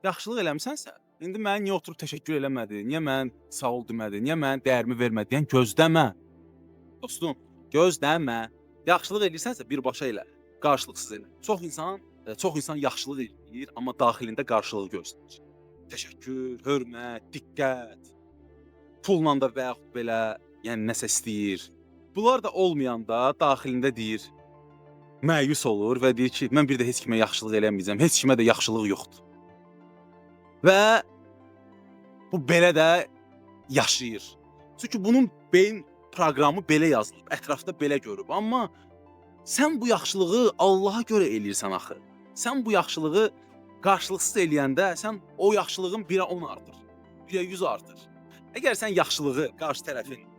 Yaxşılıq eləmisənsə, indi mənə niyə oturub təşəkkür eləmədin, niyə mən sağ ol demədin, niyə mənim dəyərimi vermədin? Yəni gözləmə. Dostum, gözləmə. Yaxşılıq eləyirsənsə birbaşa elə, qarşılıqsız elə. Çox insan yaxşılıq eləyir, amma daxilində qarşılıq gözləyir. Təşəkkür, hörmət, diqqət, pulla da və yaxud belə, yəni nəsə istəyir. Bunlar da olmayanda daxilində deyir, məyus olur və deyir ki, mən bir də heç kimə yaxşılıq eləməyəcəm, heç kimə də yaxşılıq yoxdur. Və bu belə də yaşayır. Çünki bunun beyin proqramı belə yazılıb, ətrafda belə görüb. Amma sən bu yaxşılığı Allaha görə eləyirsən axı. Sən bu yaxşılığı qarşılıqsız eləyəndə sən o yaxşılığın 1-ə 10 artır, 1-ə 100 artır. Əgər sən yaxşılığı qarşı tərəfin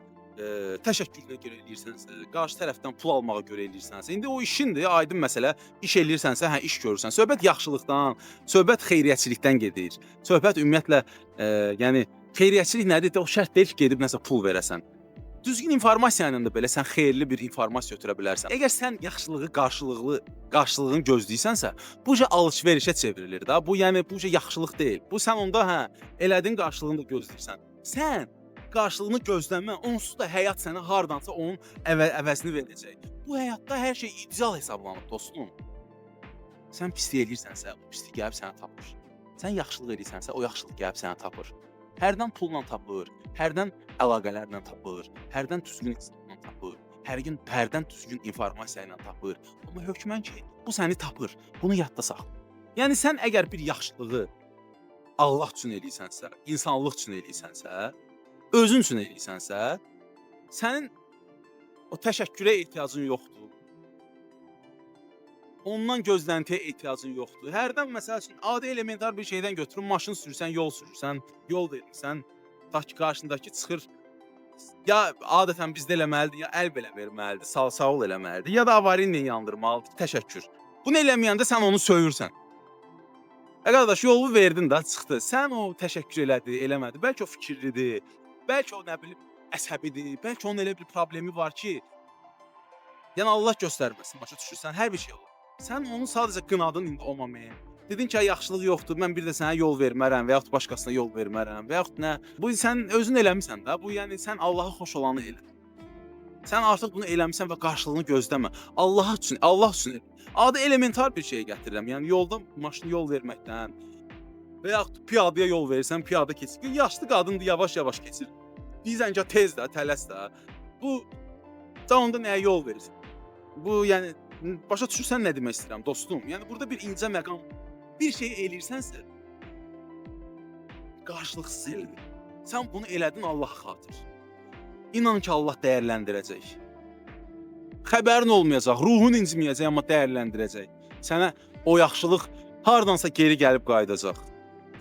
təşəkkürünə görə eləyirsənsə, qarşı tərəfdən pul almağa görə eləyirsənsə, indi o işindir, aydın məsələ. İş eləyirsənsə, hə iş görürsən. Söhbət yaxşılıqdan, söhbət xeyriyyəçilikdən gedir. Söhbət ümumiyyətlə, yəni xeyriyyəçilik nədir? O şərt deyil ki, gedib nəsə pul verəsən. Düzgün informasiya ilə də belə sən xeyirli bir informasiya ötürə bilərsən. Əgər sən yaxşılığı qarşılığını gözləyirsənsə, bu alış-verişə çevrilir da. Bu yəni bu yaxşılıq deyil. Bu sən onda hə elədin qarşılığını da gözləyirsən. Sən qarşılığını gözləmə, onsuz da həyat sənə hardansa onun əvəzini verəcək. Bu həyatda hər şey ideal hesablanıb dostum. Sən pislik eləyirsənsə, o pislik gəlib səni tapır. Sən yaxşılıq eləyirsənsə, o yaxşılıq gəlib səni tapır. Hərdən pulla tapır, hərdən əlaqələrlə tapır, hərdən düzgün insanla tapır, hərdən düzgün informasiya ilə tapır. Amma hökmən ki, bu səni tapır. Bunu yadda saxla. Yəni sən əgər bir yaxşılığı Allah üçün eləyirsənsə, insanlıq üçün eləyirsənsə, özün üçün eləyirsənsə, sənin o təşəkkürə ehtiyacın yoxdur. Ondan gözləntiyə ehtiyacın yoxdur. Hərdən məsəl üçün adi elementar bir şeydən götürüb maşın sürürsən, yol verirsən, qarşındakı çıxır. Ya adətən bizdə eləməlidir, ya əl belə verməlidir, sağ ol eləməlidir, ya da avarinlə yandırmalıdır. Təşəkkür. Bunu eləməyəndə sən onu söyürsən. Qardaş, yolu verdin də, çıxdı. Sən o təşəkkür elədi, eləmədi. Bəlkə o fikirlidir, bəlkə o nə bilim əsəbidir, bəlkə onun elə bir problemi var ki, yəni Allah göstərməsin, başa düşürsən, hər bir şey olur. Sən onu sadəcə qınadın indi o mamaya. Dedin ki, yaxşılıq yoxdur, mən bir də sənə yol vermərəm və yaxud başqasına yol vermərəm və yaxud nə. Bu sən özün eləmisən də, bu yəni sən Allaha xoş olanı elə. Sən artıq bunu eləmisən və qarşılığını gözləmə. Allah üçün elə. Adi elementar bir şey gətirirəm. Yəni yolda maşın yol verməkdən və yaxud piyadaya yol verirsən, piyada keçir. Yaşlı qadındır, yavaş-yavaş keçir. Deyirsən ki, tez də, tələs də. Bu sən onda nəyə yol verirsən? Bu yəni başa düşürsən nə demək istəyirəm dostum? Yəni burada bir incə məqam. Bir şey eləyirsənsə qarşılıqsız elə. Sən bunu elədin Allaha xatir. İnan ki, Allah dəyərləndirəcək. Xəbərin olmayacaq, ruhun inciməyəcək, amma dəyərləndirəcək. Sənə o yaxşılıq hardansa geri gəlib qayıdacaq.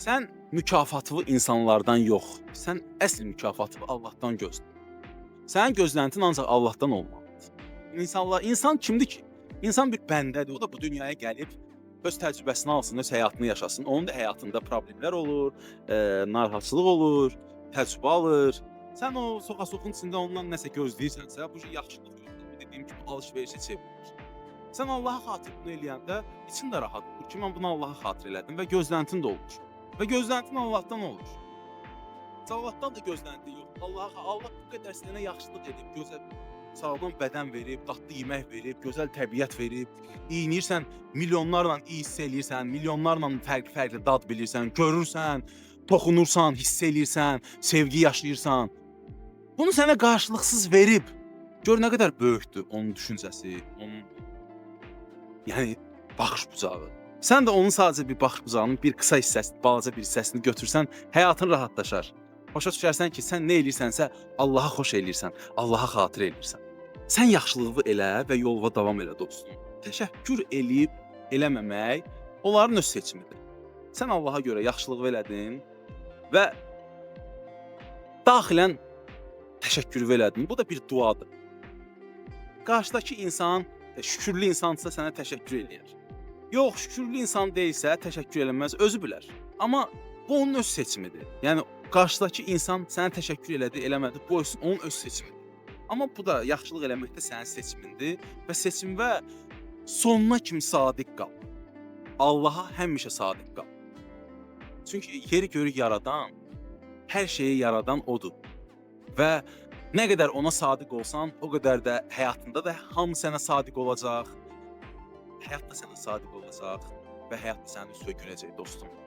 Sən mükafatı insanlardan yox, sən əsl mükafatı Allahdan gözlə. Sənin gözləntin ancaq Allahdan olmalıdır. İnsan kimdir ki? İnsan bir bəndədir, o da bu dünyaya gəlib, öz təcrübəsini alsın, öz həyatını yaşasın. Onun da həyatında problemlər olur, narahatçılıq olur, təcrübə alır. Sən o soxa-soxun içində ondan nəsə gözləyirsənsə, bu yaxşılıq gözləyir. Dediyim kimi alış-verişə çevrilir. Sən Allaha xatir bunu eləyəndə için də rahat olur ki, mən bunu Allaha xatir elədim və gözləntin də olur. Və gözləntin Allahdan olur. Allahdan da gözləntin yox. Allah bu qədər sənə yaxşılıq edib, gözəl sağlam bədən verib, dadlı yemək verib, gözəl təbiət verib, iyinirsən, milyonlarla hiss eləyirsən, milyonlarla fərqli dad bilirsən, görürsən, toxunursan, hiss eləyirsən, sevgi yaşayırsan. Bunu sənə qarşılıqsız verib. Gör nə qədər böyükdür onun düşüncəsi, onun yəni baxış bucağı. Sən də onun sadəcə bir baxış bucağının bir qısa hissəsini, balaca bir hissəsini götürsən, həyatın rahatlaşar. Başa düşərsən ki, sən nə eləyirsənsə Allaha xoş eləyirsən, Allaha xatir eləyirsən. Sən yaxşılığı elə və yoluna davam elə dostum. Təşəkkür eləyib eləməmək onların öz seçimidir. Sən Allaha görə yaxşılıq elədin və daxilən təşəkkür elədin. Bu da bir duadır. Qarşıdakı insan şükürlü insansa sənə təşəkkür eləyər. Yox, şükürlü insan deyilsə təşəkkür eləməz, özü bilər. Amma bu onun öz seçimidir. Yəni qarşıdakı insan sənə təşəkkür elədi, eləmədi, bu onun öz seçimidir. Amma bu da yaxşılıq eləməkdə sənin seçimindir və seçimə sonuna kimi sadiq qal. Allaha həmişə sadiq qal. Çünki yeri görü yaradan, hər şeyi yaradan odur və nə qədər ona sadiq olsan, o qədər də həyatında da hamı sənə sadiq olacaq, həyat da sənə sadiq olacaq və həyat da səni söykünəcək dostum.